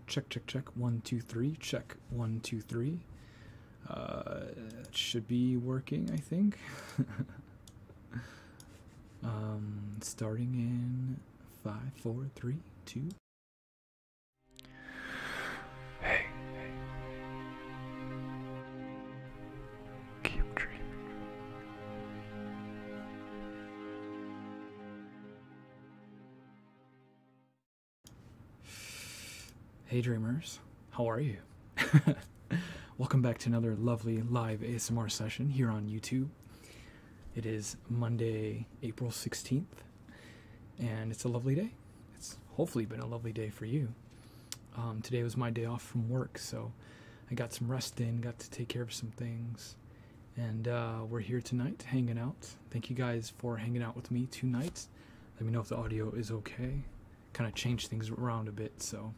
Check, check, check. 1, 2, 3. Check. 1, 2, 3. It should be working, I think. Starting in 5, 4, 3, 2. Hey, keep dreaming. Hey dreamers, how are you? Welcome back to another lovely live ASMR session here on YouTube. It is Monday, April 16th, and it's a lovely day. It's hopefully been a lovely day for you. Today was my day off from work, so I got some rest in, got to take care of some things, and we're here tonight hanging out. Thank you guys for hanging out with me tonight. Let me know if the audio is okay. Kind of changed things around a bit, so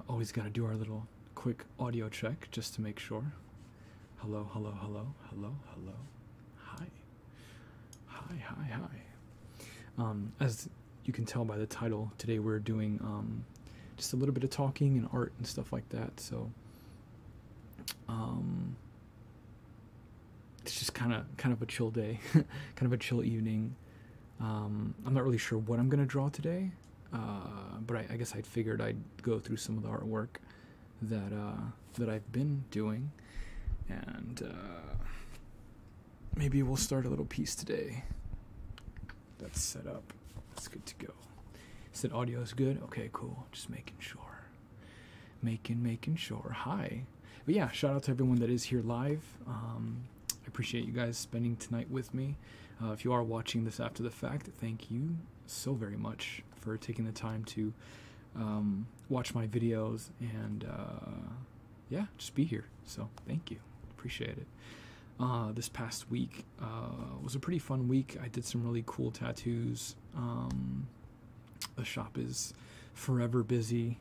always got to do our little quick audio check just to make sure. Hello, hello, hello, hello, hello. Hi. Hi, hi, hi. As you can tell by the title, today we're doing just a little bit of talking and art and stuff like that. So it's just kind of a chill day, kind of a chill evening. I'm not really sure what I'm gonna draw today. But I guess I figured I'd go through some of the artwork that I've been doing, and maybe we'll start a little piece today. That's set up. That's good to go. Said audio is good. Okay, cool. Just making sure. Making sure. Hi. But yeah, shout out to everyone that is here live. I appreciate you guys spending tonight with me. If you are watching this after the fact, thank you so very much for taking the time to watch my videos and yeah, just be here. So thank you, appreciate it. This past week was a pretty fun week. I did some really cool tattoos. The shop is forever busy.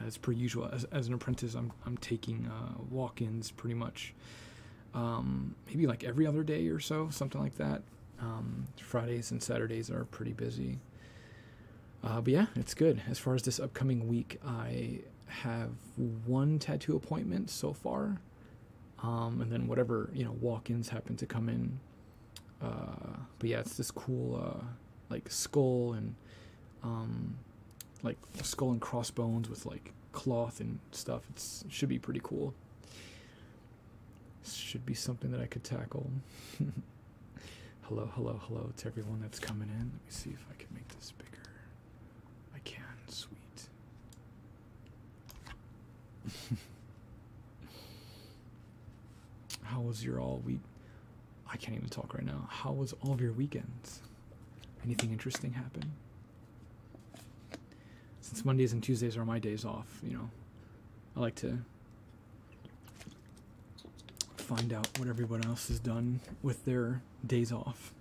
As per usual, as an apprentice, I'm taking walk-ins pretty much. Maybe like every other day or so, something like that. Fridays and Saturdays are pretty busy. But yeah, it's good. As far as this upcoming week, I have one tattoo appointment so far. And then whatever, walk-ins happen to come in. But yeah, it's this cool, like skull and, like skull and crossbones with like cloth and stuff. It should be pretty cool. Should be something that I could tackle. Hello, hello, hello to everyone that's coming in. Let me see if I can make this bigger. I can. Sweet. How was your all week? I can't even talk right now. How was all of your weekends? Anything interesting happen? Since Mondays and Tuesdays are my days off, I like to find out what everyone else has done with their days off.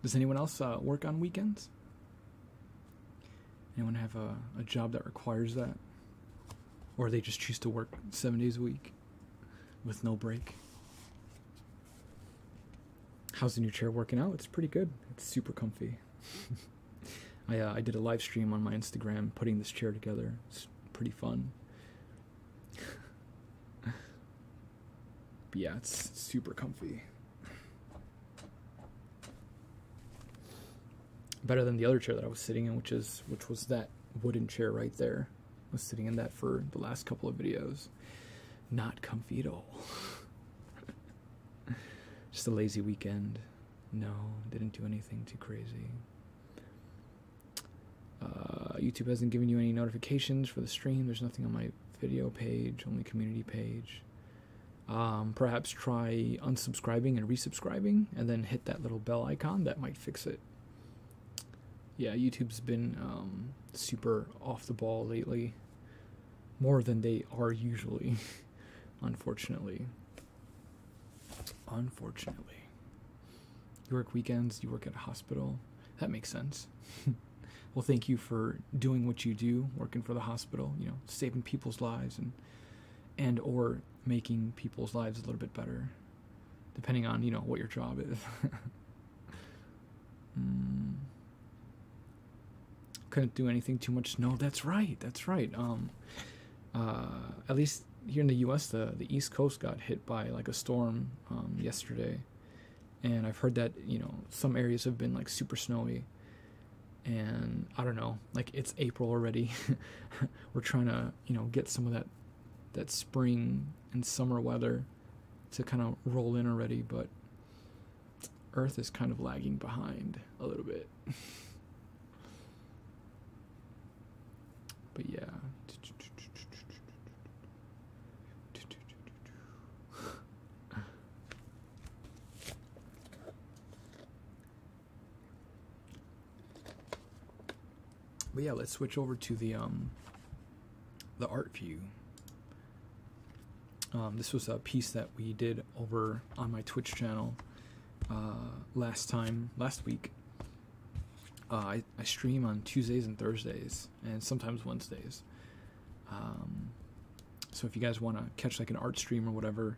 Does anyone else work on weekends? Anyone have a job that requires that? Or they just choose to work 7 days a week with no break? How's the new chair working out? It's pretty good. It's super comfy. I did a live stream on my Instagram putting this chair together. It's pretty fun. But yeah, it's super comfy. Better than the other chair that I was sitting in, which was that wooden chair right there. I was sitting in that for the last couple of videos. Not comfy at all. Just a lazy weekend. No, didn't do anything too crazy. YouTube hasn't given you any notifications for the stream. There's nothing on my video page, only community page. Perhaps try unsubscribing and resubscribing, and then hit that little bell icon. That might fix it. Yeah, YouTube's been super off the ball lately. More than they are usually, unfortunately. Unfortunately. You work weekends, you work at a hospital. That makes sense. Well, thank you for doing what you do, working for the hospital, saving people's lives and or making people's lives a little bit better, depending on, what your job is. couldn't do anything too much snow. That's right. At least here in the U.S., the East Coast got hit by like a storm yesterday, and I've heard that some areas have been like super snowy, and I don't know, like it's April already. We're trying to get some of that spring and summer weather to kind of roll in already, but Earth is kind of lagging behind a little bit. But yeah. But yeah, let's switch over to the art view. This was a piece that we did over on my Twitch channel last week. I stream on Tuesdays and Thursdays, and sometimes Wednesdays. So if you guys want to catch like an art stream or whatever,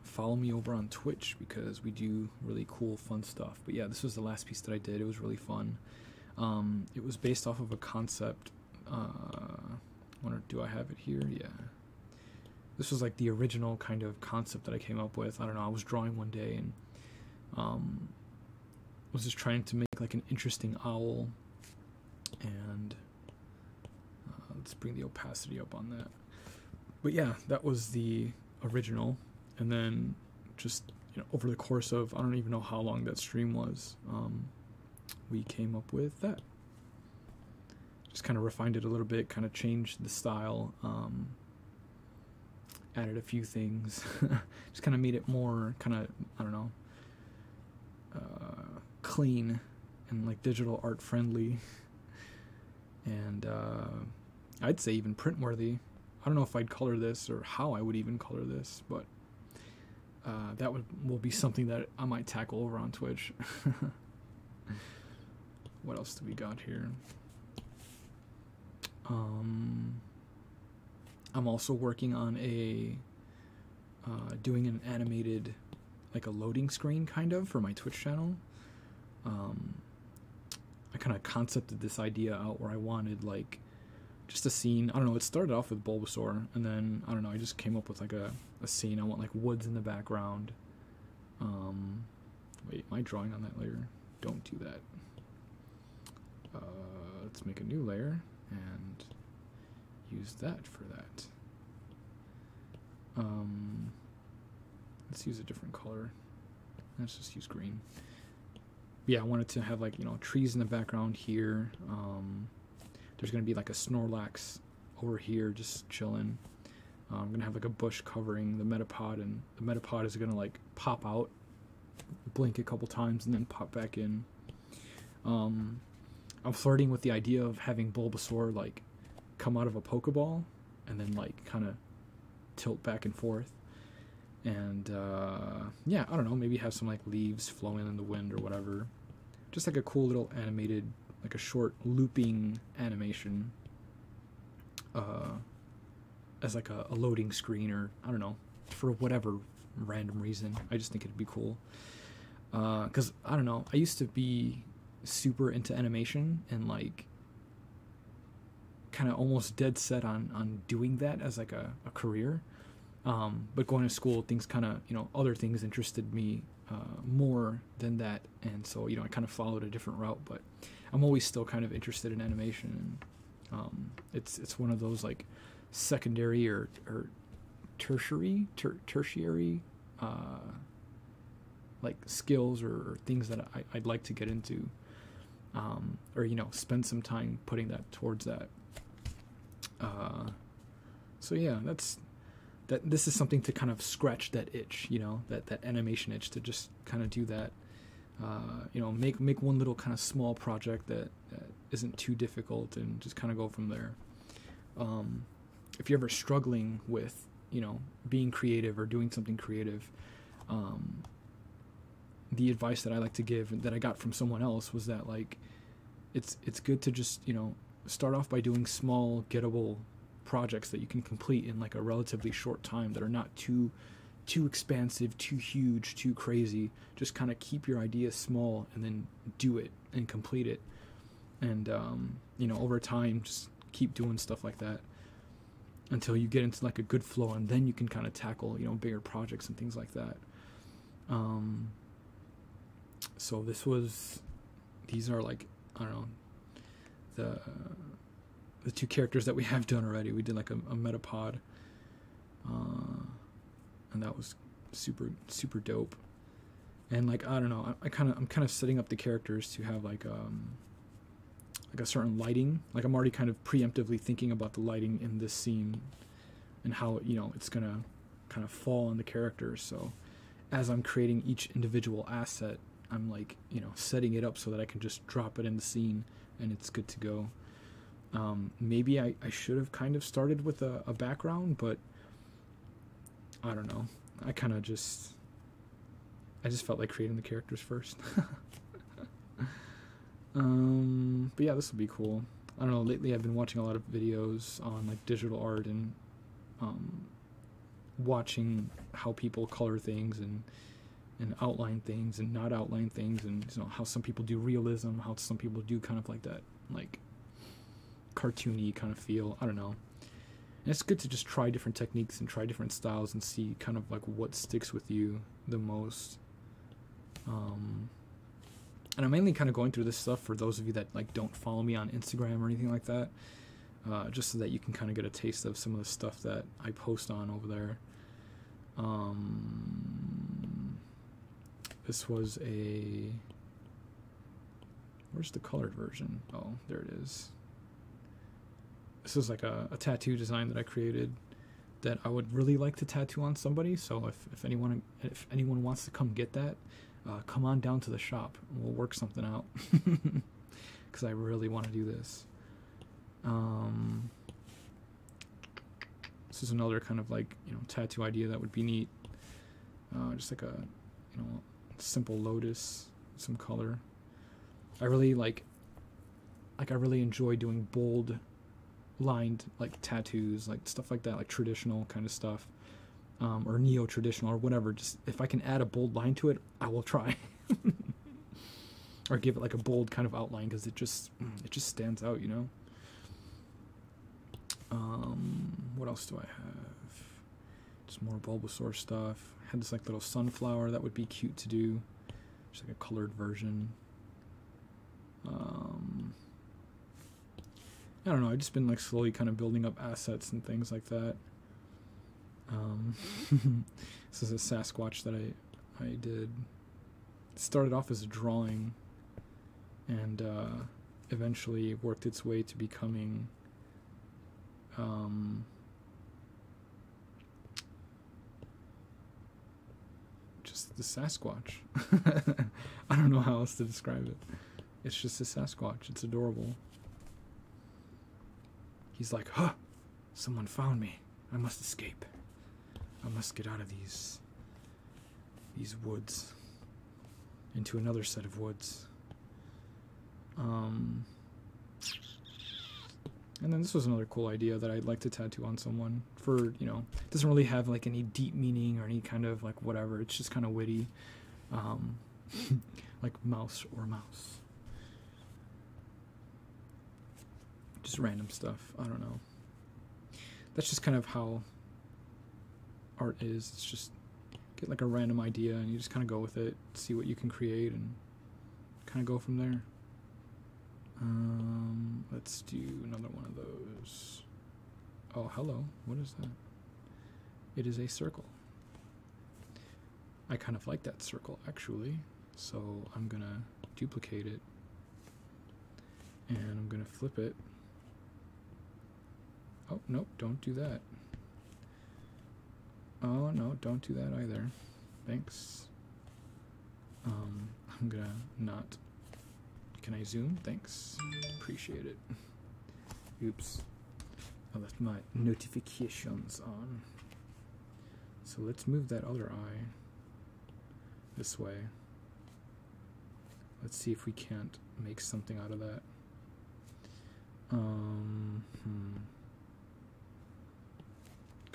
follow me over on Twitch, because we do really cool, fun stuff. But yeah, this was the last piece that I did. It was really fun. It was based off of a concept. Do I have it here? Yeah. This was like the original kind of concept that I came up with. I don't know. I was drawing one day and was just trying to make like an interesting owl. And let's bring the opacity up on that. But yeah, that was the original. And then just over the course of, I don't even know how long that stream was, we came up with that. Just kind of refined it a little bit, kind of changed the style, added a few things, just kind of made it more kind of, I don't know, clean and like digital art friendly, and I'd say even print worthy. I don't know if I'd color this or how I would even color this, but that will be something that I might tackle over on Twitch. What else do we got here? I'm also working on doing an animated, like a loading screen kind of for my Twitch channel. I kind of concepted this idea out where I wanted like just a scene. I don't know, it started off with Bulbasaur, and then I don't know, I just came up with like a scene. I want like woods in the background. Wait, am I drawing on that layer? Don't do that. Let's make a new layer and use that for that. Let's use a different color. Let's just use green. Yeah, I wanted to have like, trees in the background here. There's going to be like a Snorlax over here just chilling. I'm going to have like a bush covering the Metapod, and the Metapod is going to like pop out, blink a couple times, and then pop back in. I'm flirting with the idea of having Bulbasaur like come out of a Pokeball and then like kind of tilt back and forth. And yeah, I don't know, maybe have some like leaves flowing in the wind or whatever. Just like a cool little animated, like a short looping animation as like a loading screen, or I don't know, for whatever random reason. I just think it'd be cool. Because I don't know, I used to be super into animation and like kind of almost dead set on doing that as like a career, but going to school, things kind of, other things interested me more than that, and so I kind of followed a different route. But I'm always still kind of interested in animation, and it's one of those like secondary or tertiary like skills or things that I'd like to get into, or spend some time putting that towards that. So yeah, this is something to kind of scratch that itch, that animation itch, to just kind of do that. Make one little kind of small project that isn't too difficult, and just kind of go from there. If you're ever struggling with being creative or doing something creative, the advice that I like to give, that I got from someone else, was that like it's good to just start off by doing small gettable projects that you can complete in like a relatively short time, that are not too expansive, too huge, too crazy. Just kind of keep your idea small and then do it and complete it. And you know, over time, just keep doing stuff like that until you get into like a good flow, and then you can kind of tackle, you know, bigger projects and things like that. So these are like, I don't know, the two characters that we have done already. We did like a Metapod, and that was super dope. And like, I don't know, I'm kind of setting up the characters to have like a certain lighting. Like I'm already kind of preemptively thinking about the lighting in this scene and how, you know, it's gonna kind of fall on the characters. So as I'm creating each individual asset, I'm like, you know, setting it up so that I can just drop it in the scene and it's good to go. Maybe I should have kind of started with a background, but I don't know. I just felt like creating the characters first. But yeah, this will be cool. I don't know, lately I've been watching a lot of videos on like digital art and watching how people color things and outline things and not outline things, and you know, how some people do realism, how some people do kind of like that like cartoony kind of feel. I don't know. And it's good to just try different techniques and try different styles and see kind of like what sticks with you the most. And I'm mainly kind of going through this stuff for those of you that like don't follow me on Instagram or anything like that, just so that you can kind of get a taste of some of the stuff that I post on over there. This was where's the colored version? Oh, there it is. This is like a tattoo design that I created that I would really like to tattoo on somebody. So if anyone wants to come get that, come on down to the shop. We'll work something out because I really want to do this. This is another kind of like, you know, tattoo idea that would be neat. Just like a, you know, simple lotus, some color. I really I really enjoy doing bold lined like tattoos, like stuff like that, like traditional kind of stuff, or neo-traditional or whatever. Just if I can add a bold line to it, I will try. Or give it like a bold kind of outline, because it just stands out, you know. What else do I have? Just more Bulbasaur stuff. I had this like little sunflower that would be cute to do, just like a colored version. I don't know, I've just been like slowly kind of building up assets and things like that. This is a Sasquatch that I did. It started off as a drawing and eventually worked its way to becoming just the Sasquatch. I don't know how else to describe it. It's just a Sasquatch. It's adorable. He's like, huh, someone found me. I must escape. I must get out of these woods into another set of woods. And then this was another cool idea that I'd like to tattoo on someone for, you know, it doesn't really have like any deep meaning or any kind of like whatever. It's just kind of witty. Like mouse or mouse. Just random stuff. I don't know. That's just kind of how art is. It's just get like a random idea and you just kind of go with it, see what you can create, and kind of go from there. Let's do another one of those. Oh, hello. What is that? It is a circle. I kind of like that circle, actually. So I'm going to duplicate it. And I'm going to flip it. Oh, nope, don't do that. Oh, no, don't do that either. Thanks. I'm going to not... Can I zoom? Thanks. Appreciate it. Oops. I left my notifications on. So let's move that other eye this way. Let's see if we can't make something out of that. Kind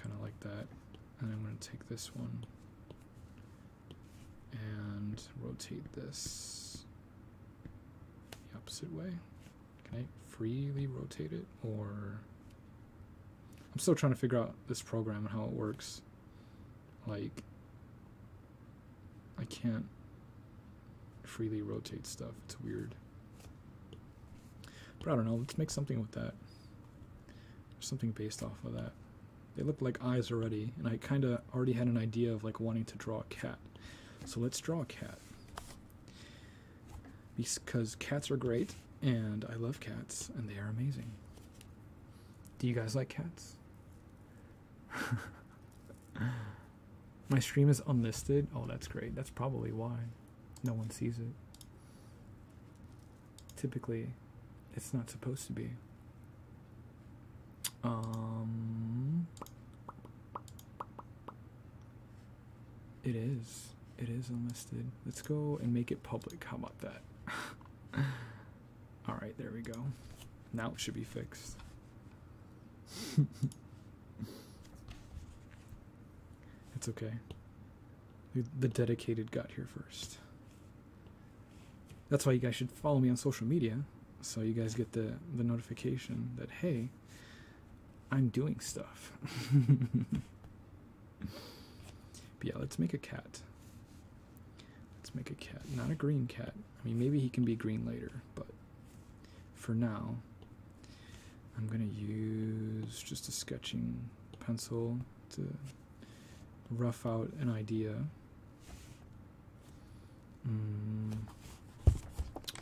of like that. And I'm going to take this one and rotate this the opposite way. Can I freely rotate it, or I'm still trying to figure out this program and how it works. Like, I can't freely rotate stuff. It's weird. But I don't know. Let's make something with that. Something based off of that. They look like eyes already, and I kind of already had an idea of like wanting to draw a cat. So let's draw a cat. Because cats are great, and I love cats, and they are amazing. Do you guys like cats? My stream is unlisted. Oh, that's great. That's probably why no one sees it. Typically, it's not supposed to be. It is. It is unlisted. Let's go and make it public. How about that? Alright, there we go. Now it should be fixed. It's okay. The dedicated got here first. That's why you guys should follow me on social media, so you guys get the notification that, hey, I'm doing stuff. But yeah, let's make a cat. Let's make a cat. Not a green cat. I mean, maybe he can be green later, but for now, I'm going to use just a sketching pencil to rough out an idea.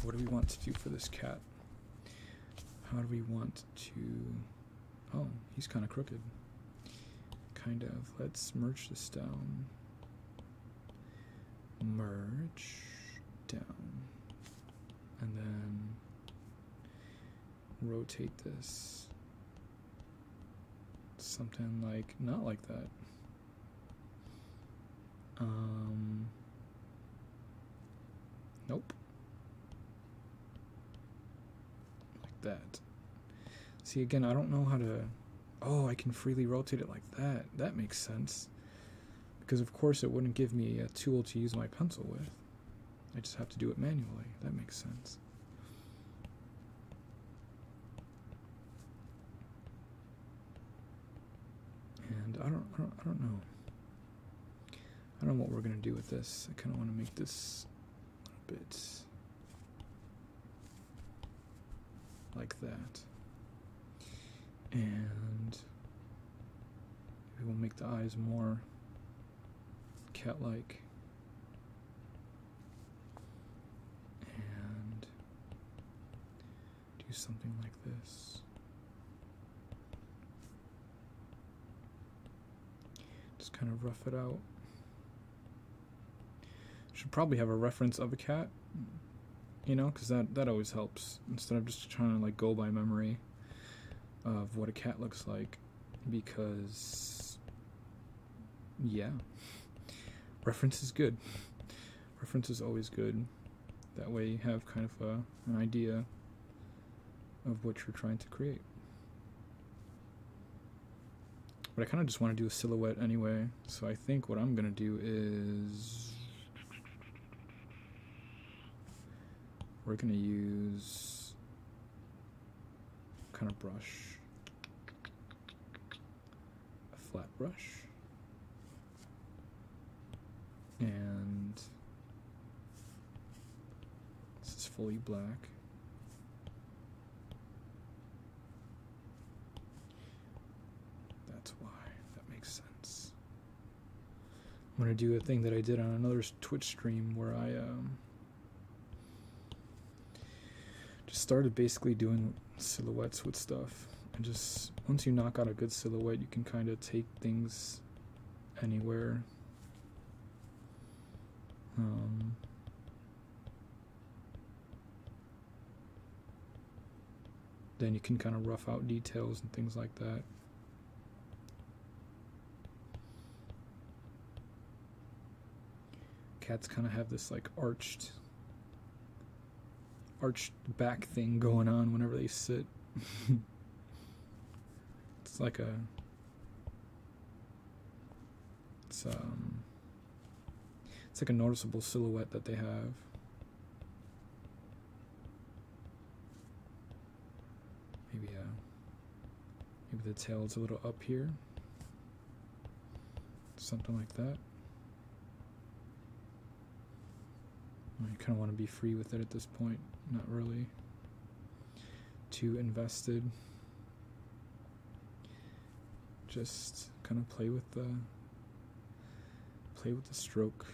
What do we want to do for this cat? How do we want to... Oh, he's kind of crooked. Kind of. Let's merge this down. Merge down. And then rotate this. Something like, not like that. Nope. Like that. See, again, I don't know how to... Oh, I can freely rotate it like that. That makes sense. Because, of course, it wouldn't give me a tool to use my pencil with. I just have to do it manually. That makes sense. And I don't know. I don't know what we're going to do with this. I kind of want to make this a bit like that. And we will make the eyes more cat-like. And do something like this. Just kind of rough it out. Should probably have a reference of a cat, you know, because that always helps, instead of just trying to like go by memory of what a cat looks like, because yeah, reference is good. Reference is always good. That way you have kind of an idea of what you're trying to create. But I kind of just want to do a silhouette anyway, so I think what I'm going to do is we're going to use kind of brush, a flat brush, and this is fully black. That's why. That makes sense. I'm going to do a thing that I did on another Twitch stream where I just started basically doing silhouettes with stuff, and just once you knock out a good silhouette, you can kind of take things anywhere. Then you can kind of rough out details and things like that. Cats kind of have this like arched back thing going on whenever they sit. It's like it's like a noticeable silhouette that they have. Maybe the tail's a little up here. Something like that. You kind of want to be free with it at this point. Not really too invested. Just kind of play with the stroke.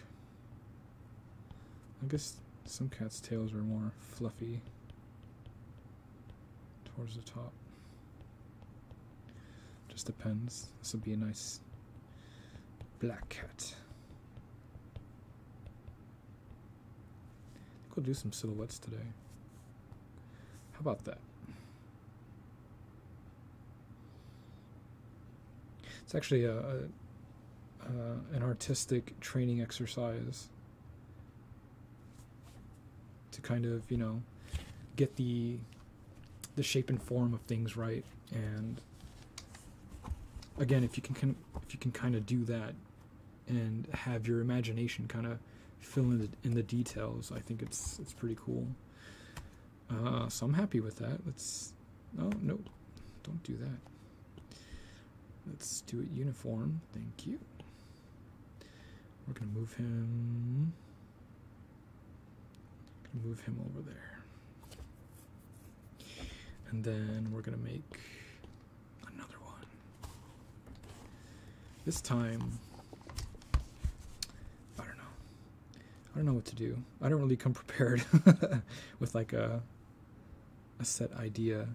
I guess some cats' tails are more fluffy towards the top. Just depends. This will be a nice black cat. I think we'll do some silhouettes today. How about that? It's actually an artistic training exercise to kind of, you know, get the shape and form of things right. And again, if you can kind of do that and have your imagination kind of fill in the details, I think it's pretty cool. So I'm happy with that. No, don't do that. Let's do it uniform. Thank you. We're gonna move him. Over there, and then we're gonna make another one. This time, I don't know what to do. I don't really come prepared with like a set idea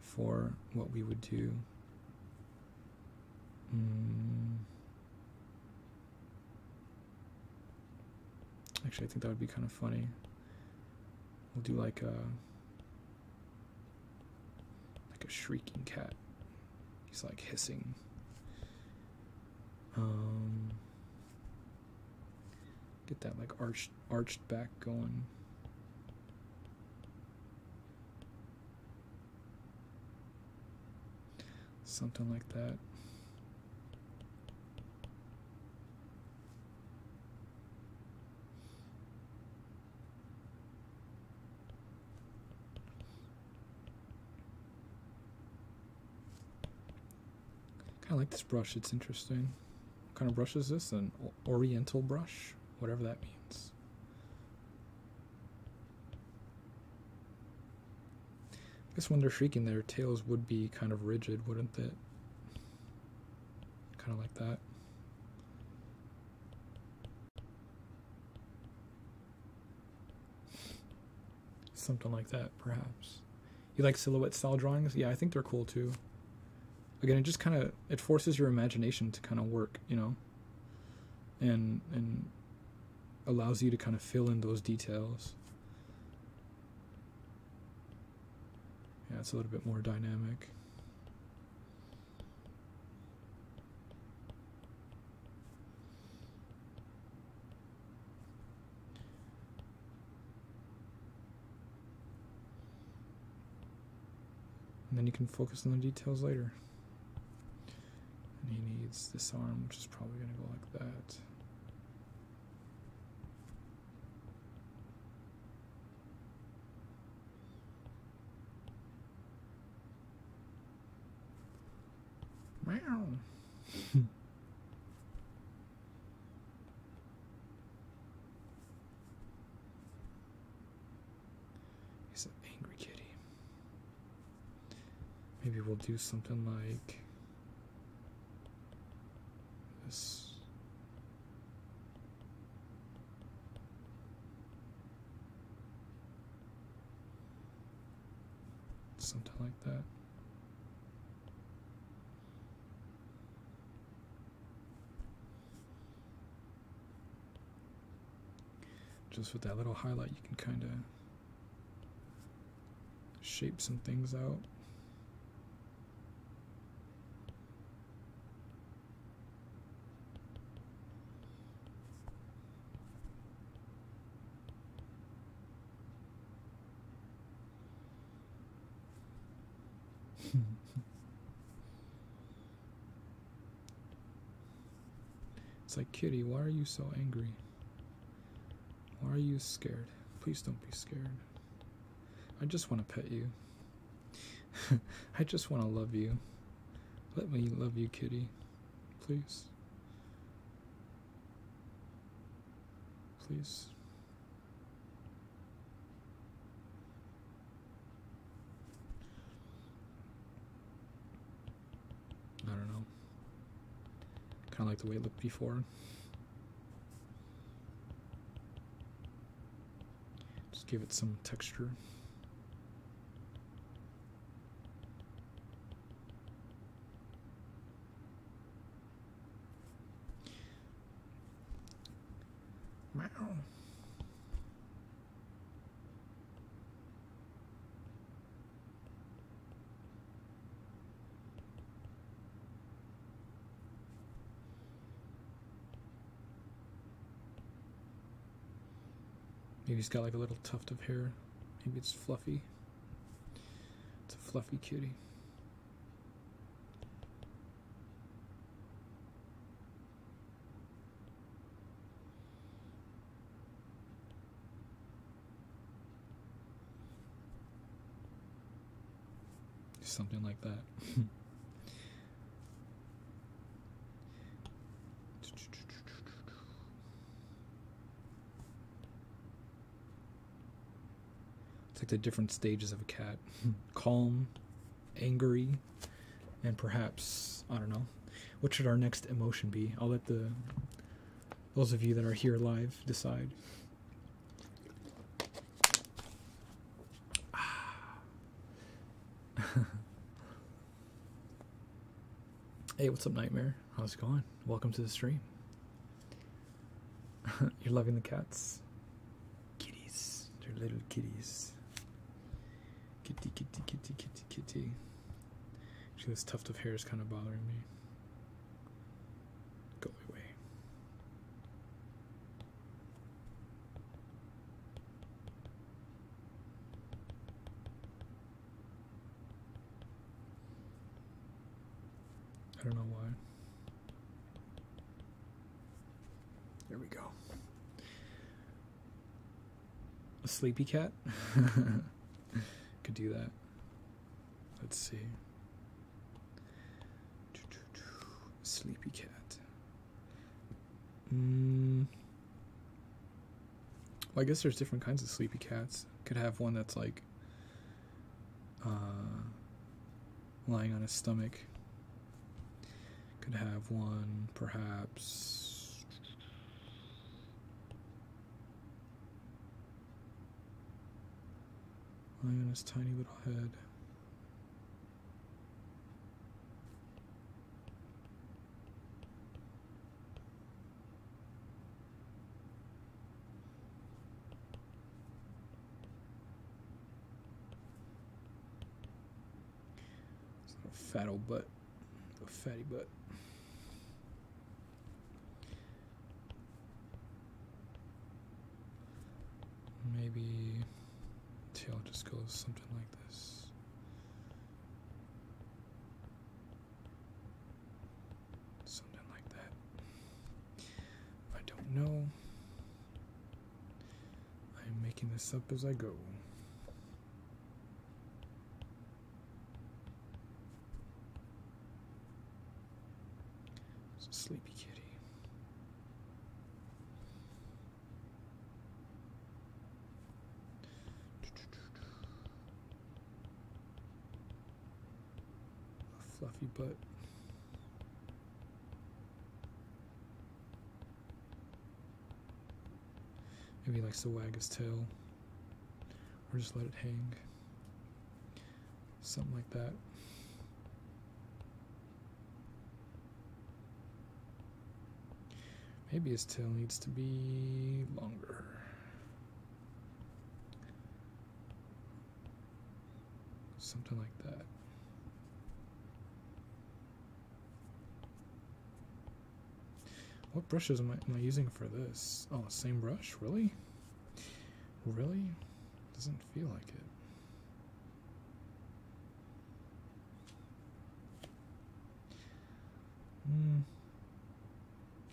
for what we would do. Actually, I think that would be kind of funny. We'll do like a shrieking cat. He's like hissing. Get that like arched back going. Something like that. I like this brush, it's interesting. What kind of brush is this? An oriental brush? Whatever that means. I guess when they're shrieking, their tails would be kind of rigid, wouldn't it? Kind of like that. Something like that, perhaps. You like silhouette style drawings? Yeah, I think they're cool too. Again, it just kind of, it forces your imagination to kind of work, you know, and allows you to kind of fill in those details. Yeah, it's a little bit more dynamic. And then you can focus on the details later. And he needs this arm, which is probably going to go like that. Meow. He's an angry kitty. Maybe we'll do something like this. Something like that. Just with that little highlight, you can kind of shape some things out. It's like, kitty, why are you so angry? Why are you scared? Please don't be scared. I just want to pet you. I just want to love you. Let me love you, kitty. Please. Please. I don't know. Kind of like the way it looked before. Just give it some texture. Meow. Maybe he's got like a little tuft of hair. Maybe it's fluffy. It's a fluffy kitty. Something like that. It's like the different stages of a cat. Calm, angry, and perhaps, I don't know, what should our next emotion be? I'll let those of you that are here live decide. Hey, what's up, Nightmare? How's it going? Welcome to the stream. You're loving the cats? Kitties. They're little kitties. Kitty, kitty, kitty, kitty, kitty. Actually, this tuft of hair is kind of bothering me. Go away. I don't know why. There we go. A sleepy cat? Could do that. Let's see. Sleepy cat. Well, I guess there's different kinds of sleepy cats. Could have one that's like lying on his stomach. Could have one perhaps lying on his tiny little head. It's a fat old butt. A fatty butt. Maybe tail just goes something like this. Something like that. I don't know. I'm making this up as I go. It's a sleepy kitty. Fluffy butt. Maybe he likes to wag his tail. Or just let it hang. Something like that. Maybe his tail needs to be longer. Something like that. What brushes am I using for this? Oh, same brush? Really? Really? Doesn't feel like it.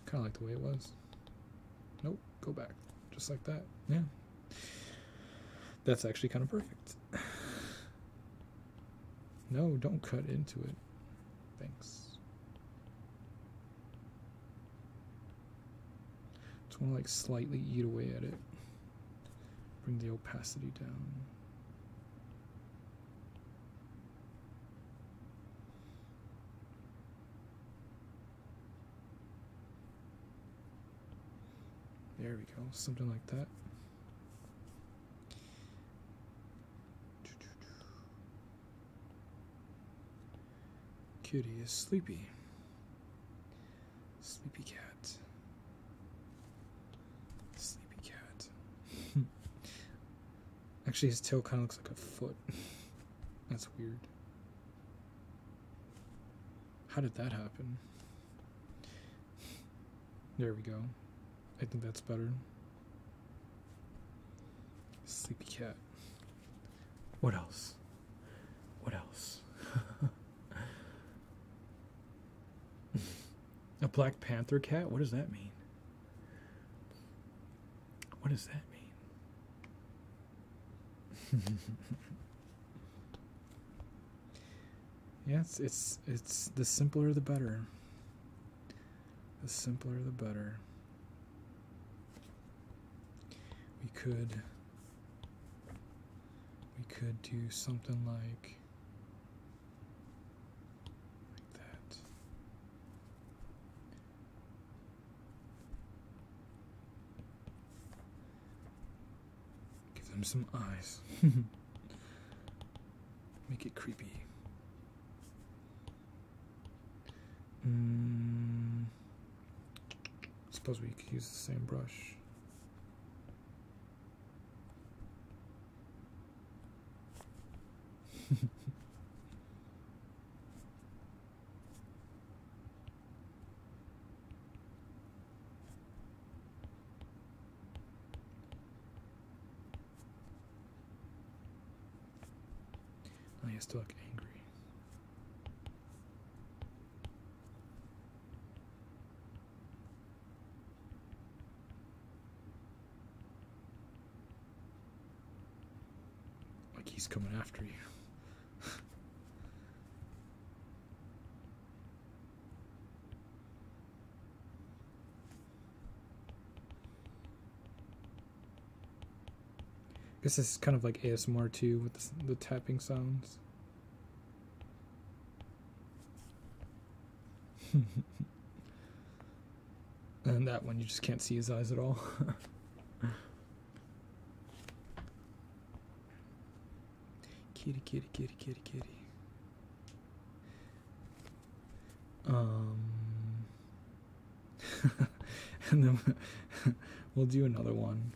Kind of like the way it was. Nope, go back. Just like that. Yeah. That's actually kind of perfect. No, don't cut into it. Thanks. Just want to like slightly eat away at it. Bring the opacity down. There we go, something like that. Kitty is sleepy. Sleepy cat. Sleepy cat. Actually, his tail kind of looks like a foot. That's weird. How did that happen? There we go. I think that's better. Sleepy cat. What else? What else? A Black Panther cat? What does that mean? What does that mean? Yeah, it's the simpler the better. The simpler the better. We could do something like that. Give them some eyes. Make it creepy. Suppose we could use the same brush. Oh, he has to look angry. Like he's coming after you. I guess this is kind of like ASMR too, with the tapping sounds. And that one, you just can't see his eyes at all. Kitty, kitty, kitty, kitty, kitty. And then we'll do another one.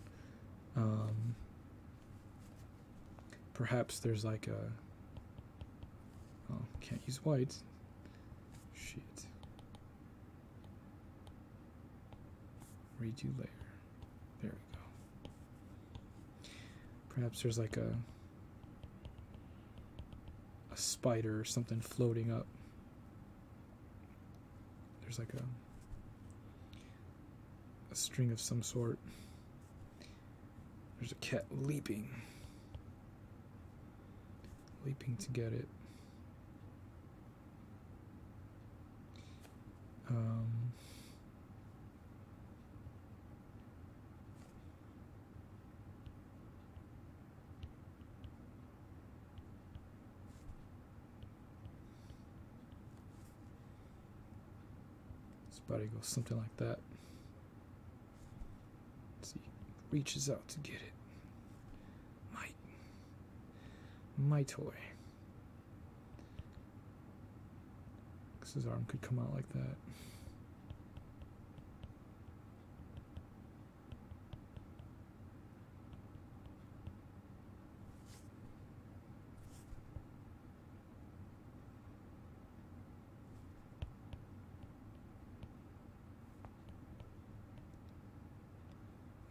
Perhaps there's like a... Oh, can't use white. Shit. Redo layer. There we go. Perhaps there's like a spider or something floating up. There's like a string of some sort. There's a cat leaping to get it. This body goes something like that. Let's see, reaches out to get it. My toy. His arm could come out like that.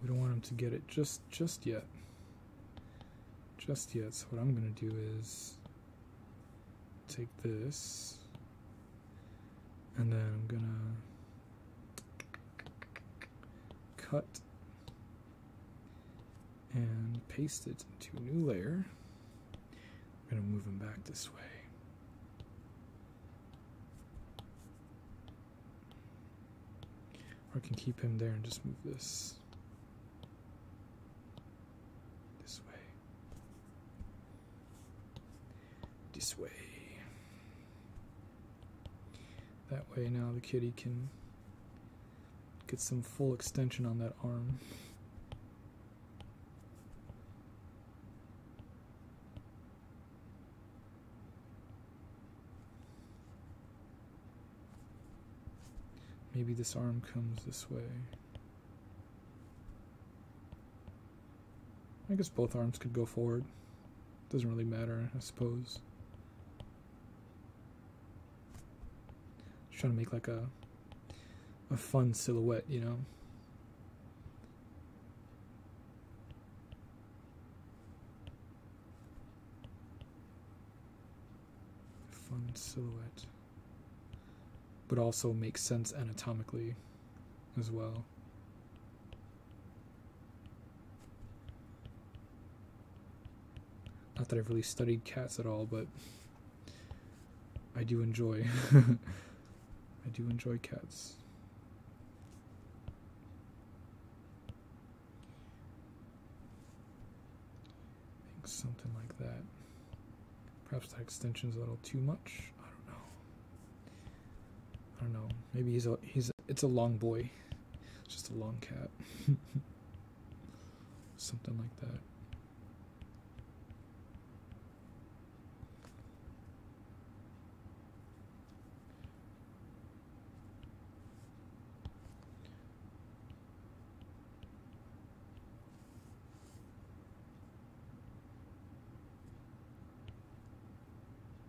We don't want him to get it just yet. Just yet. So what I'm going to do is take this, and then I'm going to cut and paste it into a new layer. I'm going to move him back this way. Or I can keep him there and just move this way. This way. That way now the kitty can get some full extension on that arm. Maybe this arm comes this way. I guess both arms could go forward. Doesn't really matter, I suppose. Just trying to make like a fun silhouette, you know? Fun silhouette. But also makes sense anatomically as well. Not that I've really studied cats at all, but I do enjoy I do enjoy cats. I think something like that. Perhaps that extension's a little too much. I don't know. Maybe it's a long boy. It's just a long cat. Something like that.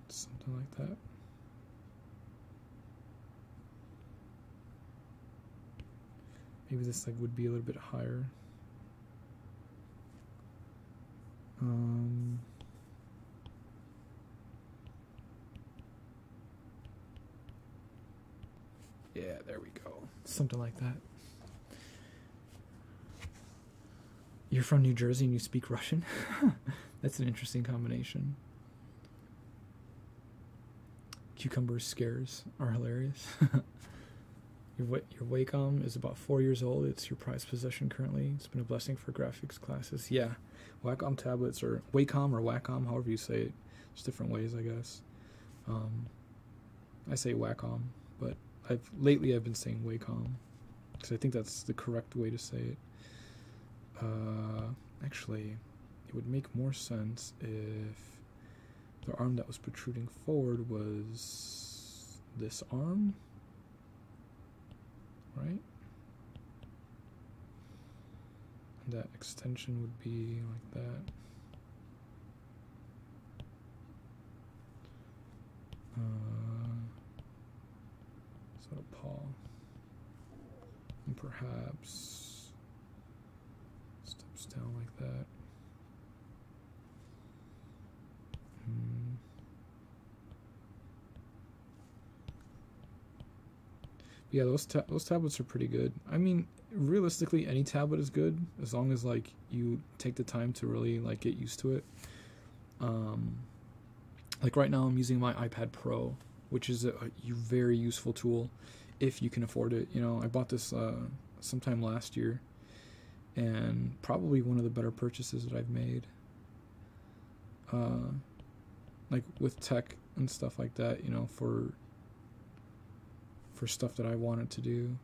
Something like that. Maybe this like would be a little bit higher. Yeah, there we go. Something like that. You're from New Jersey and you speak Russian? That's an interesting combination. Cucumber scares are hilarious. Your Wacom is about 4 years old. It's your prized possession currently. It's been a blessing for graphics classes. Yeah, Wacom tablets, or Wacom or Wacom, however you say it. There's different ways, I guess. I say Wacom, but lately I've been saying Wacom because I think that's the correct way to say it. Actually, it would make more sense if the arm that was protruding forward was this arm. Right? And that extension would be like that. So a paw. And perhaps steps down like that. Yeah, those tablets are pretty good. I mean, realistically, any tablet is good as long as like you take the time to really like get used to it. Like right now, I'm using my iPad Pro, which is a very useful tool if you can afford it. You know, I bought this sometime last year, and probably one of the better purchases that I've made. Like with tech and stuff like that, you know, for stuff that I wanted to do.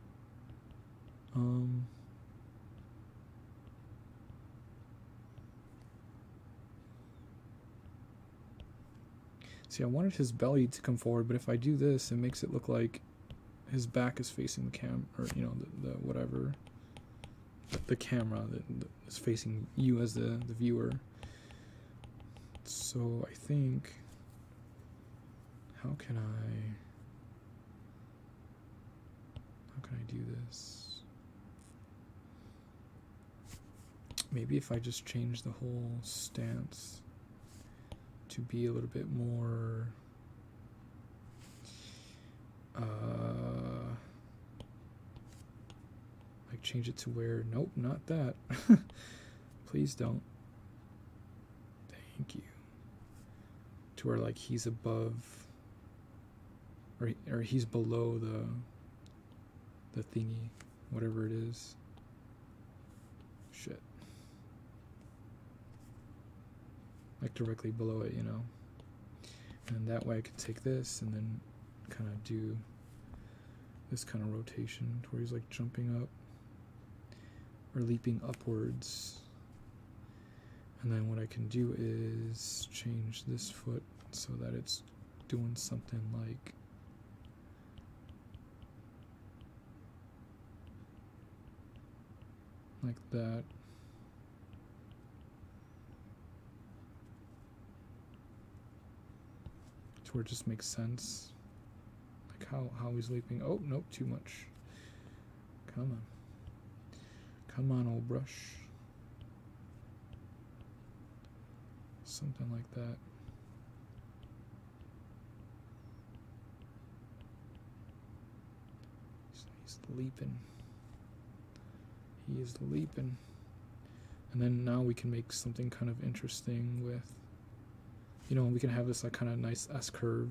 See, I wanted his belly to come forward, but if I do this, it makes it look like his back is facing the or you know, the whatever, the camera that is facing you as the viewer. So I think, how can I do this? Maybe if I just change the whole stance to be a little bit more like change it to where, nope, not that. Please don't. Thank you. To where like he's above or he's below the thingy. whatever it is. Shit. Like directly below it, you know. And that way I could take this and then kind of do this kind of rotation where he's like jumping up or leaping upwards. And then what I can do is change this foot so that it's doing something like that. To where it just makes sense. Like how he's leaping. Oh, nope, too much. Come on. Come on, old brush. Something like that. He's leaping. He is leaping. And then now we can make something kind of interesting with, you know, we can have this like kind of nice S curve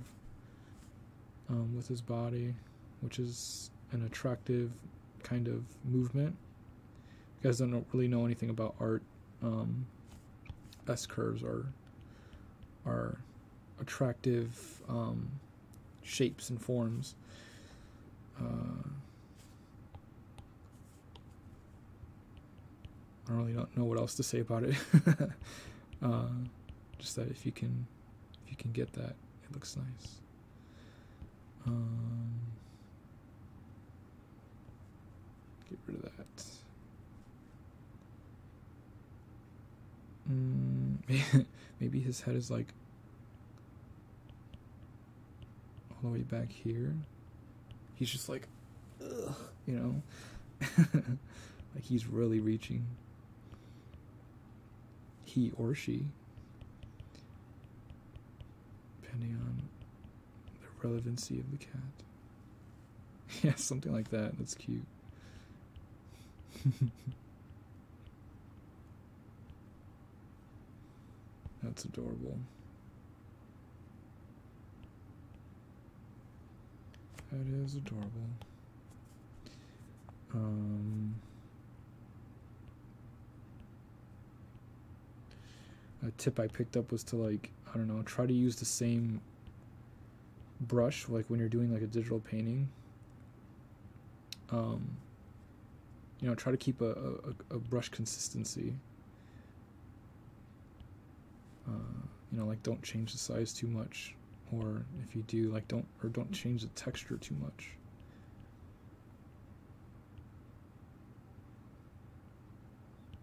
with his body, which is an attractive kind of movement. You guys don't really know anything about art. S curves are attractive shapes and forms. I don't really know what else to say about it. Just that if you can get that, it looks nice. Get rid of that. Maybe his head is like all the way back here. He's just like, ugh, you know, like he's really reaching. He or she, depending on the relevancy of the cat. Yeah, something like that. That's cute. That's adorable. That is adorable. A tip I picked up was to, like, I don't know, try to use the same brush, like when you're doing like a digital painting. You know, try to keep a brush consistency. You know, like don't change the size too much, or if you do, like don't change the texture too much.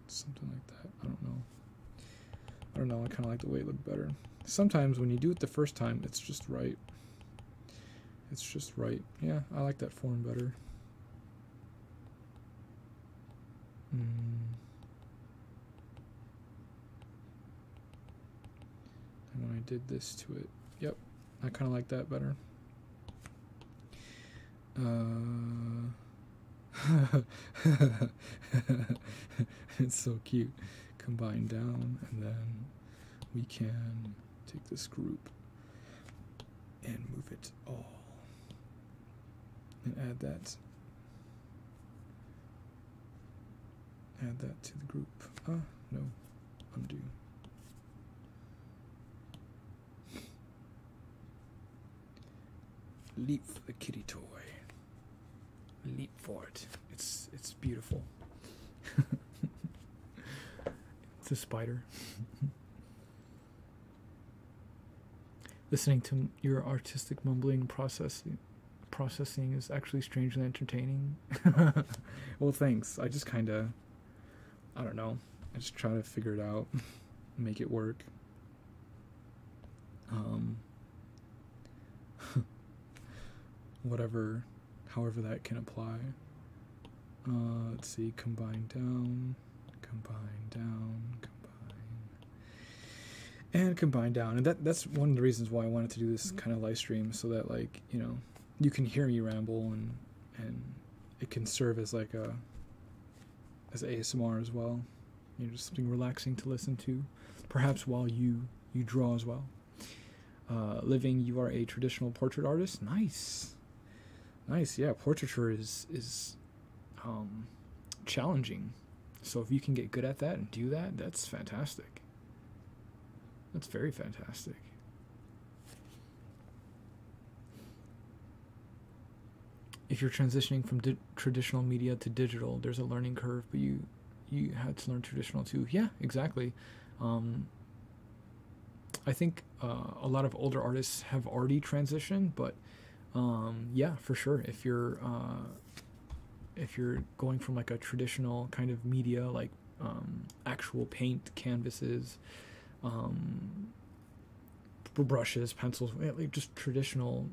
Something like that. I don't know. I kind of like the way it looked better. Sometimes when you do it the first time, it's just right. It's just right. Yeah, I like that form better. And when I did this to it, yep, I kind of like that better. It's so cute. Combine down, and then we can take this group and move it all and add that to the group. No, undo. Leap for the kitty toy. Leap for it. It's beautiful. It's a spider. Listening to your artistic mumbling processing is actually strangely entertaining. Well, thanks. I just kind of, I don't know. I just try to figure it out, make it work. However that can apply. Let's see, combine down, and combine down. And that's one of the reasons why I wanted to do this kind of live stream, so that, like, you know, you can hear me ramble, and it can serve as like as ASMR as well. You know, just something relaxing to listen to, perhaps while you draw as well. Living, you are a traditional portrait artist. Nice, yeah. Portraiture is challenging. So if you can get good at that and do that, that's fantastic. That's very fantastic. If you're transitioning from traditional media to digital, there's a learning curve, but you had to learn traditional too. Yeah, exactly. I think a lot of older artists have already transitioned, but yeah, for sure. If you're going from like a traditional kind of media, like actual paint, canvases, brushes, pencils, like just traditional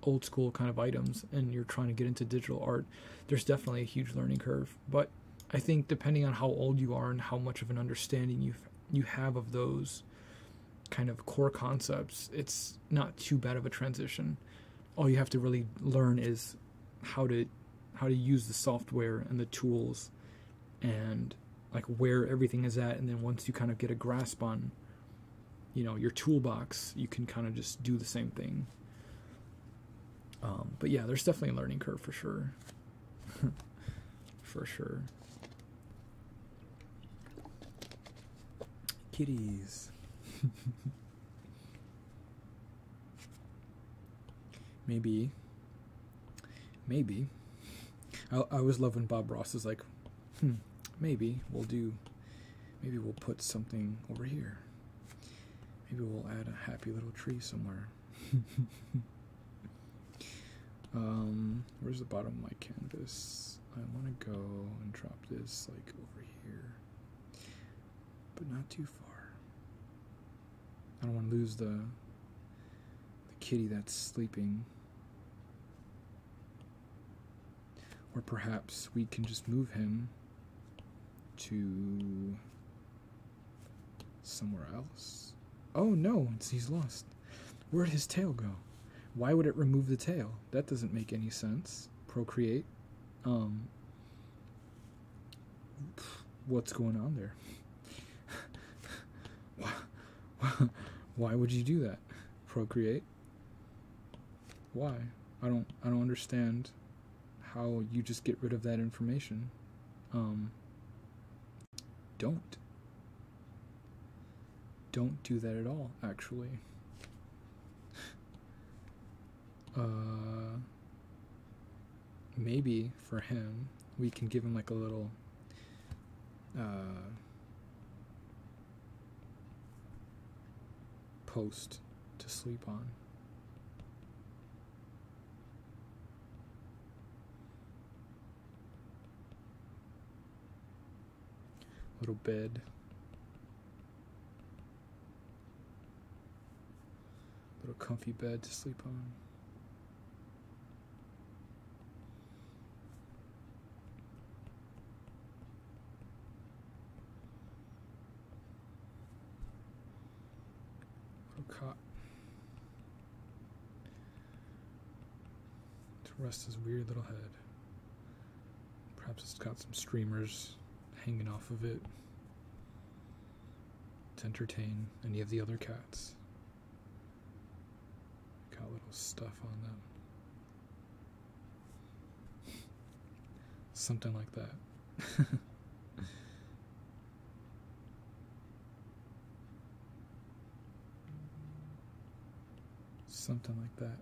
old school kind of items, and you're trying to get into digital art, there's definitely a huge learning curve. But I think depending on how old you are and how much of an understanding you have of those kind of core concepts, it's not too bad of a transition. All you have to really learn is how to use the software and the tools and like where everything is at, and then once you kind of get a grasp on, you know, your toolbox, you can kind of just do the same thing. But yeah, there's definitely a learning curve for sure. For sure. Kitties. Maybe. I always love when Bob Ross is like, maybe we'll put something over here. Maybe we'll add a happy little tree somewhere. Where's the bottom of my canvas? I want to go and drop this like over here, but not too far. I don't want to lose the kitty that's sleeping. Or perhaps we can just move him to somewhere else. Oh no, he's lost. Where'd his tail go? Why would it remove the tail? That doesn't make any sense. Procreate. What's going on there? Why would you do that? Procreate? Why? I don't understand how you just get rid of that information. Don't do that at all, actually. Maybe for him, we can give him like a little post to sleep on. Little bed. Little comfy bed to sleep on. Little cot to rest his weird little head. Perhaps it's got some streamers hanging off of it to entertain any of the other cats. Got little stuff on them. Something like that. Something like that.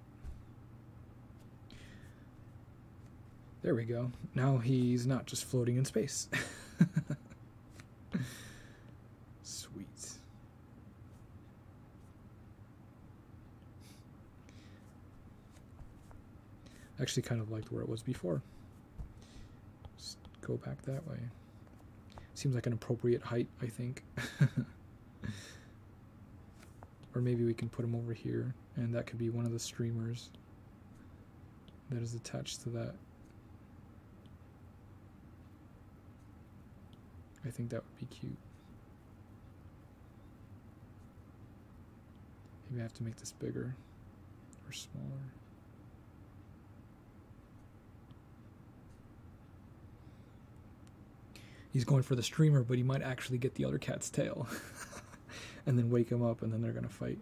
There we go. Now he's not just floating in space. Sweet. I actually kind of liked where it was before. Just go back that way. Seems like an appropriate height, I think. Or maybe we can put him over here, and that could be one of the streamers that is attached to that. I think that would be cute. Maybe I have to make this bigger or smaller. He's going for the streamer, but he might actually get the other cat's tail. And then wake him up, and then they're going to fight.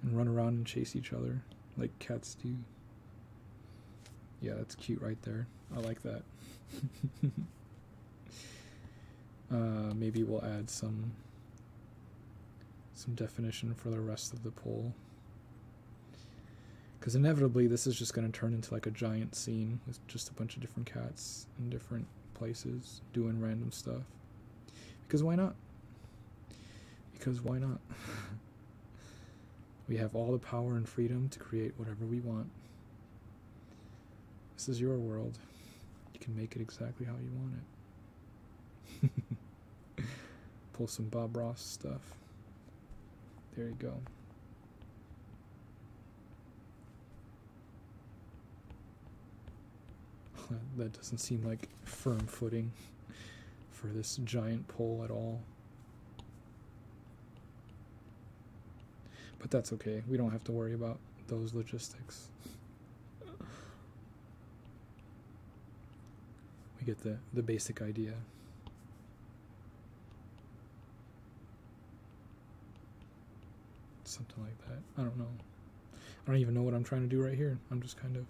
And run around and chase each other, like cats do. Yeah, that's cute right there. I like that. Maybe we'll add some definition for the rest of the poll. Because inevitably this is just going to turn into like a giant scene with just a bunch of different cats in different places doing random stuff. Because why not? Because why not? We have all the power and freedom to create whatever we want. This is your world. You can make it exactly how you want it. Pull some Bob Ross stuff. There you go. That doesn't seem like firm footing for this giant pole at all. But that's okay. We don't have to worry about those logistics. We get the basic idea. Something like that. I don't know. I don't even know what I'm trying to do right here. I'm just kind of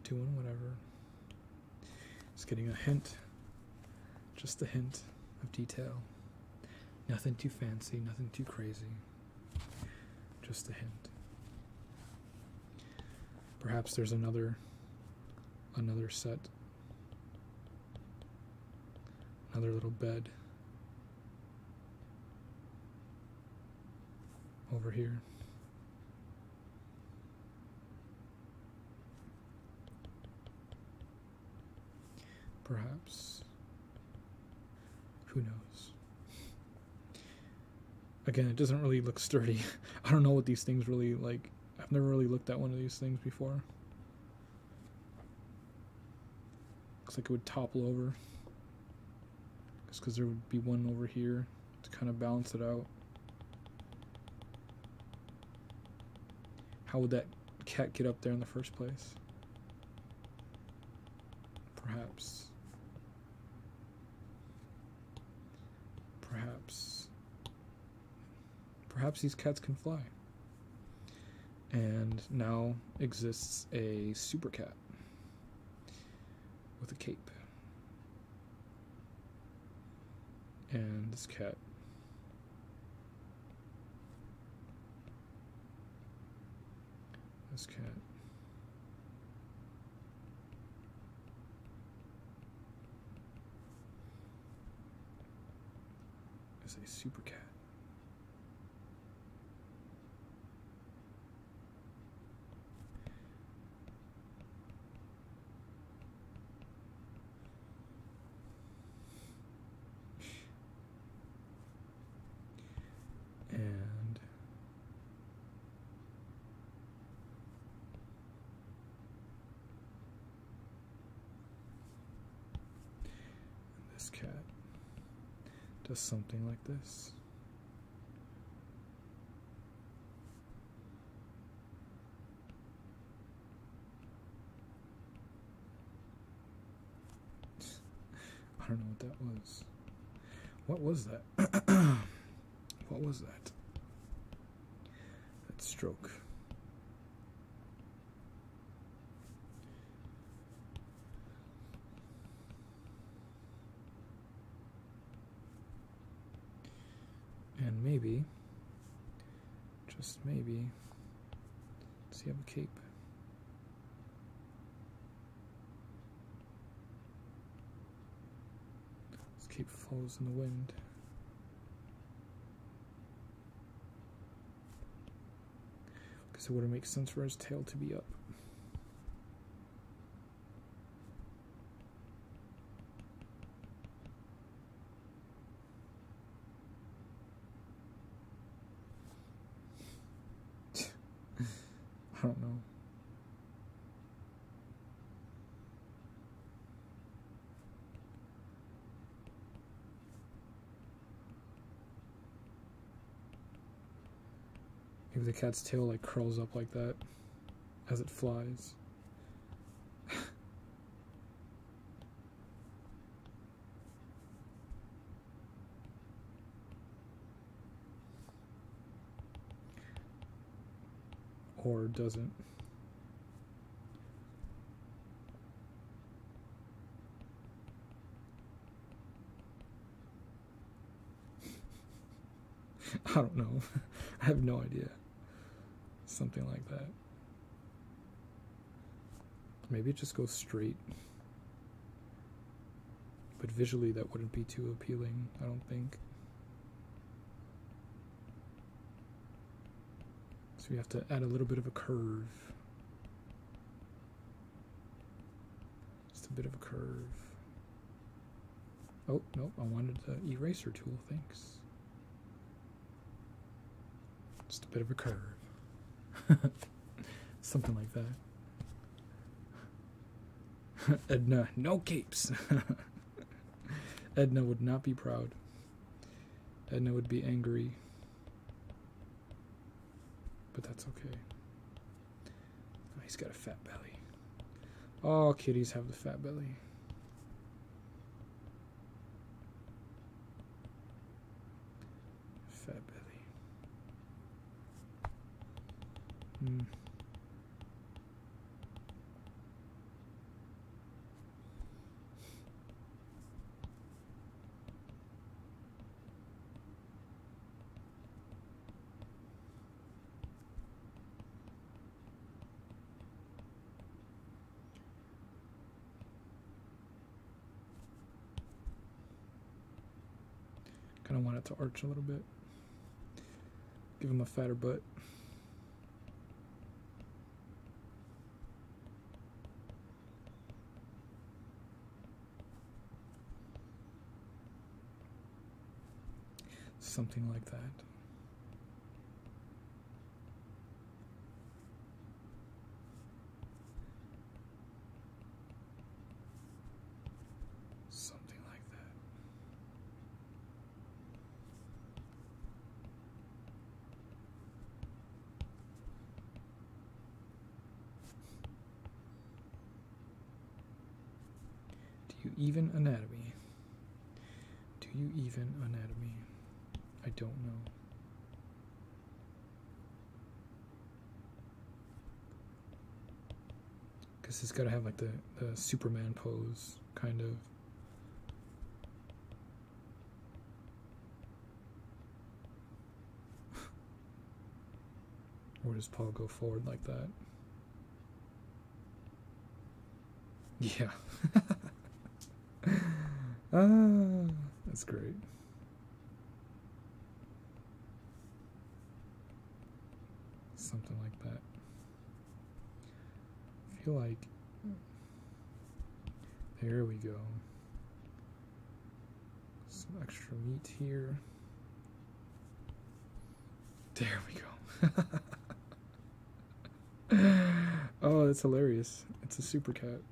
doing whatever. Just getting a hint. Just a hint of detail. Nothing too fancy, nothing too crazy. Just a hint. Perhaps there's another set. Another little bed. Over here. Perhaps. Who knows? Again, it doesn't really look sturdy. I don't know what these things really like. I've never really looked at one of these things before. Looks like it would topple over. Just because there would be one over here to kind of balance it out. How would that cat get up there in the first place? Perhaps. Perhaps these cats can fly. And now exists a super cat with a cape. And this cat is a super cat. And this cat does something like this. I don't know what that was. What was that? What was that? That stroke. And maybe, just maybe, does he have a cape? His cape falls in the wind. Because it wouldn't make sense for his tail to be up. I don't know. Maybe the cat's tail like curls up like that as it flies. Or doesn't. I don't know. I have no idea. Something like that. Maybe it just goes straight. But visually that wouldn't be too appealing, I don't think. So we have to add a little bit of a curve. Just a bit of a curve. Oh, no, I wanted the eraser tool, thanks. Just a bit of a curve. Something like that. Edna, no capes. Edna would not be proud. Edna would be angry. But that's okay. Oh, he's got a fat belly. All kitties have the fat belly. Fat belly. Kind of want it to arch a little bit. Give him a fatter butt. Something like that. Something like that. Do you even anatomy? Do you even anatomy? I don't know. Because it's got to have like the Superman pose, kind of. Or does Paul go forward like that? Yeah. That's great. Something like that. I feel like there we go. Some extra meat here. There we go. Oh, that's hilarious. It's a super cat.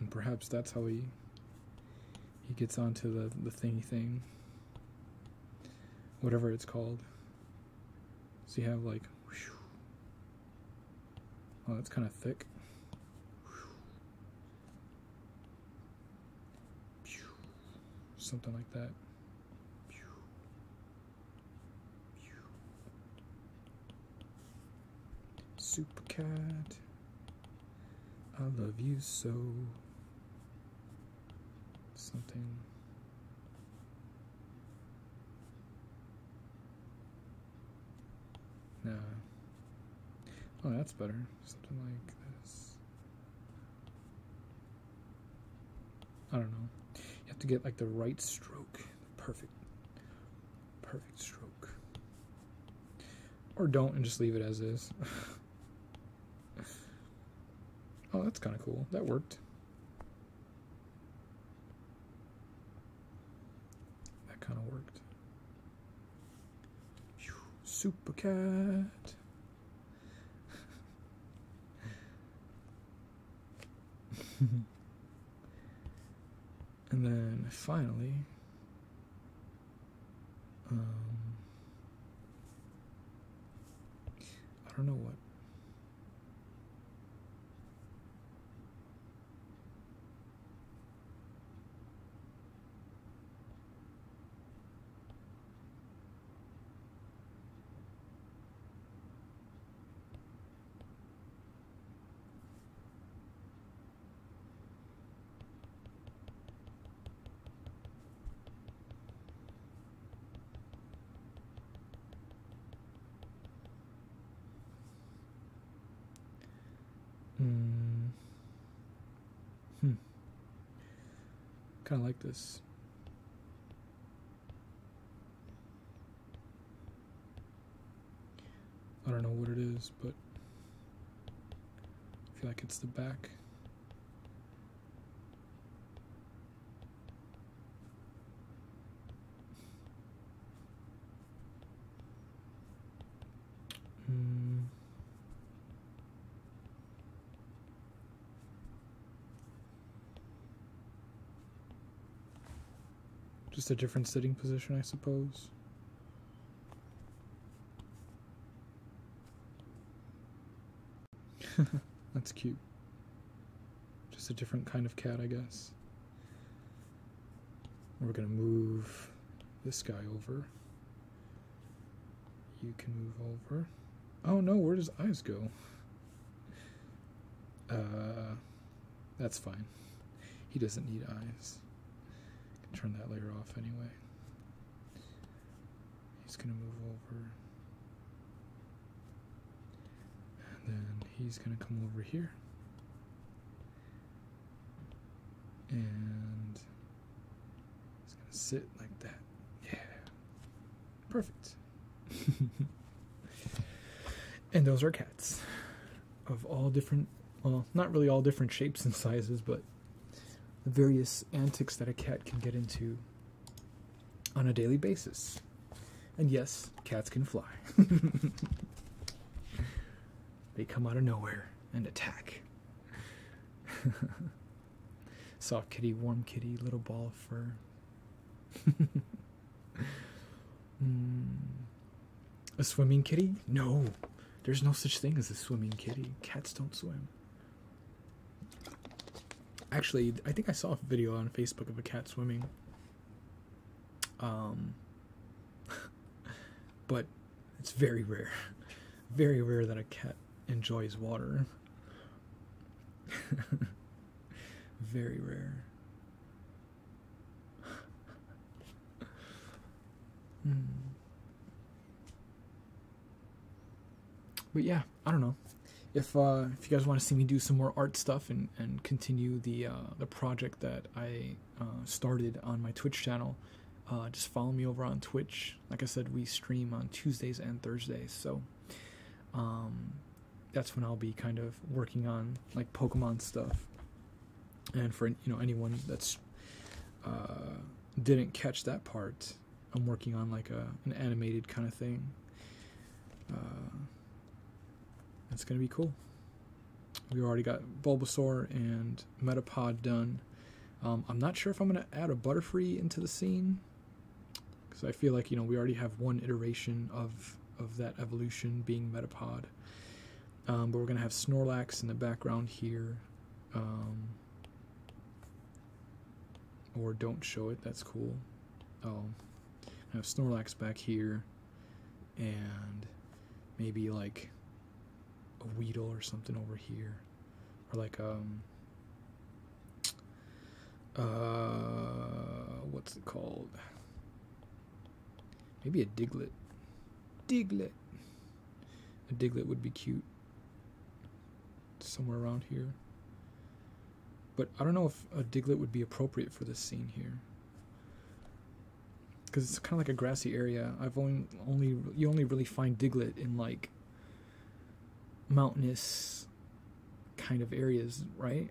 And perhaps that's how he gets onto the thingy thing. Whatever it's called. So you have like, whoosh. Oh, that's kind of thick. Something like that. Super cat, I love you so. Something. Nah. Oh, that's better. Something like this. I don't know. You have to get like the right stroke. Perfect stroke. Or don't and just leave it as is. Oh, that's kind of cool. That worked. That kind of worked. Super cat. And then finally, I don't know what. Kind of like this. I don't know what it is, but I feel like it's the back. Just a different sitting position, I suppose. That's cute. Just a different kind of cat, I guess. We're gonna move this guy over. You can move over. Oh no, where does eyes go? That's fine. He doesn't need eyes. I can turn that layer off anyway. He's gonna move over. And then he's gonna come over here. And he's gonna sit like that. Yeah. Perfect. And those are cats of all different, well, not really all different shapes and sizes, but the various antics that a cat can get into on a daily basis. And yes, cats can fly. They come out of nowhere and attack. Soft kitty, warm kitty, little ball of fur. A swimming kitty? No, there's no such thing as a swimming kitty. Cats don't swim. Actually, I think I saw a video on Facebook of a cat swimming. But it's very rare. Very rare that a cat enjoys water. Very rare. But yeah, I don't know. If you guys want to see me do some more art stuff and continue the project that I started on my Twitch channel, just follow me over on Twitch. Like I said, we stream on Tuesdays and Thursdays, so that's when I'll be kind of working on like Pokemon stuff. And for anyone that's didn't catch that part, I'm working on like an animated kind of thing. It's gonna be cool. We already got Bulbasaur and Metapod done. I'm not sure if I'm gonna add a Butterfree into the scene, because I feel like we already have one iteration of that evolution being Metapod. But we're gonna have Snorlax in the background here. Or don't show it, that's cool. I have Snorlax back here, and maybe like a Weedle or something over here, or like what's it called? Maybe a Diglett. A Diglett would be cute. Somewhere around here. But I don't know if a Diglett would be appropriate for this scene here, because it's kind of like a grassy area. You only really find Diglett in like mountainous kind of areas, right?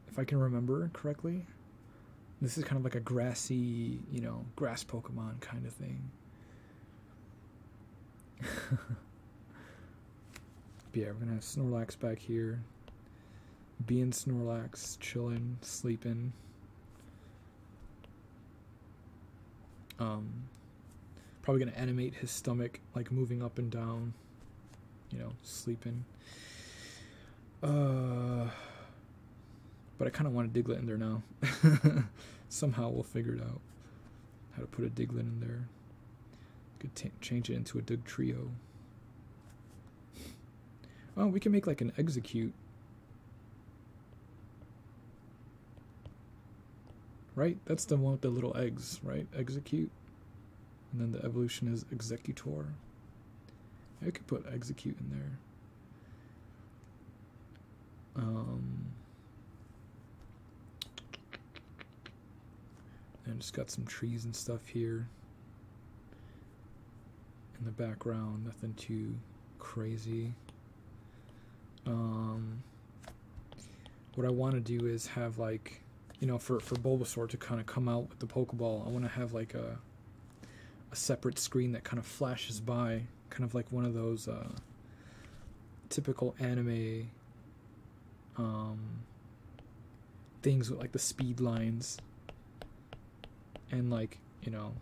If I can remember correctly. This is kind of like a grassy, grass Pokemon kind of thing. But yeah, we're gonna have Snorlax back here. Being Snorlax, chilling, sleeping. Probably gonna animate his stomach like moving up and down, sleeping. But I kind of want a Diglett in there now. Somehow we'll figure it out how to put a Diglett in there. Could change it into a Dugtrio. Oh, we can make like an Execute. Right? That's the one with the little eggs, right? Execute. And then the evolution is Executor. I could put Execute in there. And it's got some trees and stuff here in the background, nothing too crazy. What I want to do is have, like, you know, for Bulbasaur to kind of come out with the Pokeball, I want to have like a separate screen that kind of flashes by, kind of like one of those typical anime things with like the speed lines and, like, you know,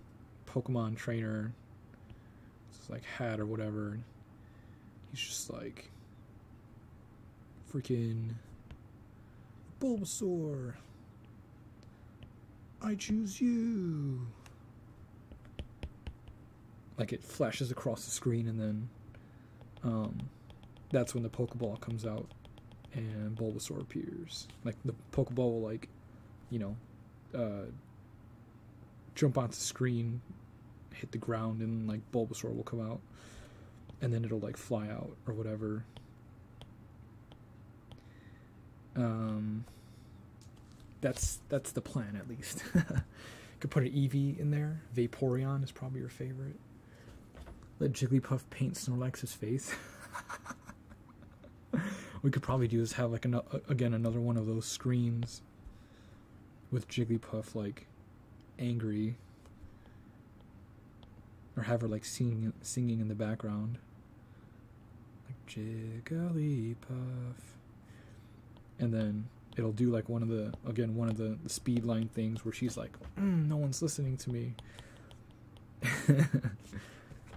Pokemon trainer, it's like hat or whatever. He's just like, freaking Bulbasaur, I choose you. Like, it flashes across the screen, and then that's when the Pokeball comes out and Bulbasaur appears. Like, the Pokeball will, like, you know, jump onto the screen, hit the ground, and, like, Bulbasaur will come out, and then it'll, like, fly out or whatever. That's the plan, at least. Could put an Eevee in there. Vaporeon is probably your favorite. Let Jigglypuff paint Snorlax's face. We could probably do is have, like, another one of those screens with Jigglypuff, like, angry, or have her, like, singing in the background, like Jigglypuff, and then it'll do, like, one of the speed line things where she's like, no one's listening to me.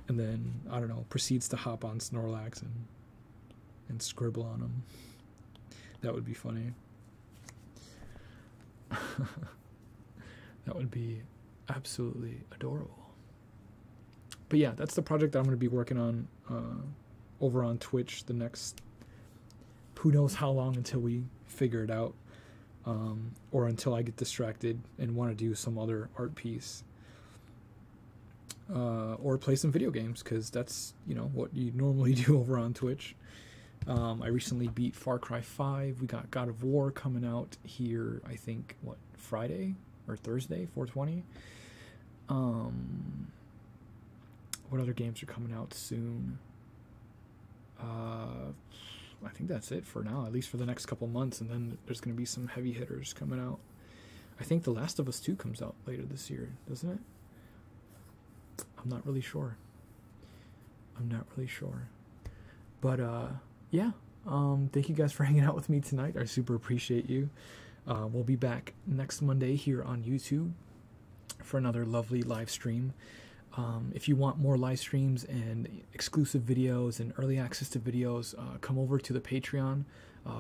And then, I don't know, proceeds to hop on Snorlax and scribble on him. That would be funny. That would be absolutely adorable. But yeah, that's the project that I'm going to be working on over on Twitch the next, who knows how long until we figure it out, or until I get distracted and want to do some other art piece. Or play some video games, because that's, you know, what you normally do over on Twitch. I recently beat Far Cry 5. We got God of War coming out here, I think, what, Friday or Thursday, 420. What other games are coming out soon? I think that's it for now, at least for the next couple months, and then there's going to be some heavy hitters coming out. I think The Last of Us 2 comes out later this year, doesn't it? I'm not really sure. But, yeah. Thank you guys for hanging out with me tonight. I super appreciate you. We'll be back next Monday here on YouTube for another lovely live stream. If you want more live streams and exclusive videos and early access to videos, come over to the Patreon.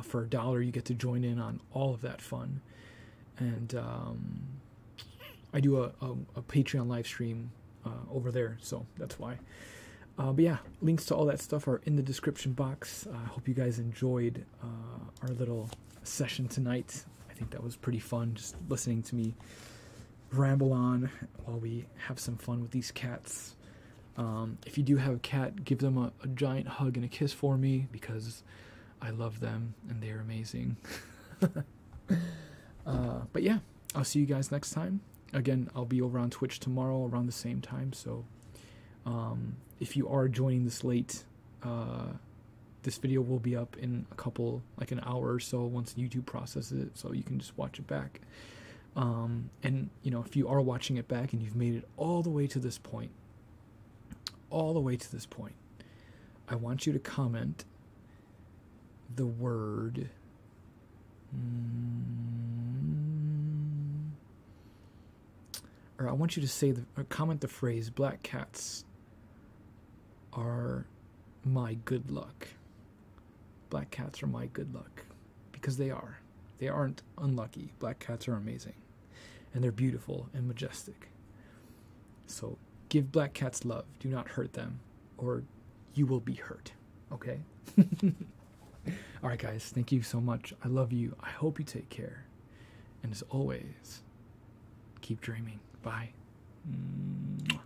For $1, you get to join in on all of that fun. And I do a Patreon live stream over there, so that's why. But yeah, links to all that stuff are in the description box. I hope you guys enjoyed our little session tonight. I think that was pretty fun, just listening to me ramble on while we have some fun with these cats. If you do have a cat, give them a giant hug and a kiss for me, because I love them and they're amazing. But yeah, I'll see you guys next time. Again, I'll be over on Twitch tomorrow around the same time, so if you are joining this late, this video will be up in like an hour or so once YouTube processes it, so you can just watch it back. And, you know, if you are watching it back and you've made it all the way to this point, I want you to comment the word or I want you to say comment the phrase, black cats are my good luck. Black cats are my good luck, because they are. They aren't unlucky. Black cats are amazing, and they're beautiful and majestic. So give black cats love. Do not hurt them, or you will be hurt. Okay? All right, guys. Thank you so much. I love you. I hope you take care. And as always, keep dreaming. Bye. Mwah.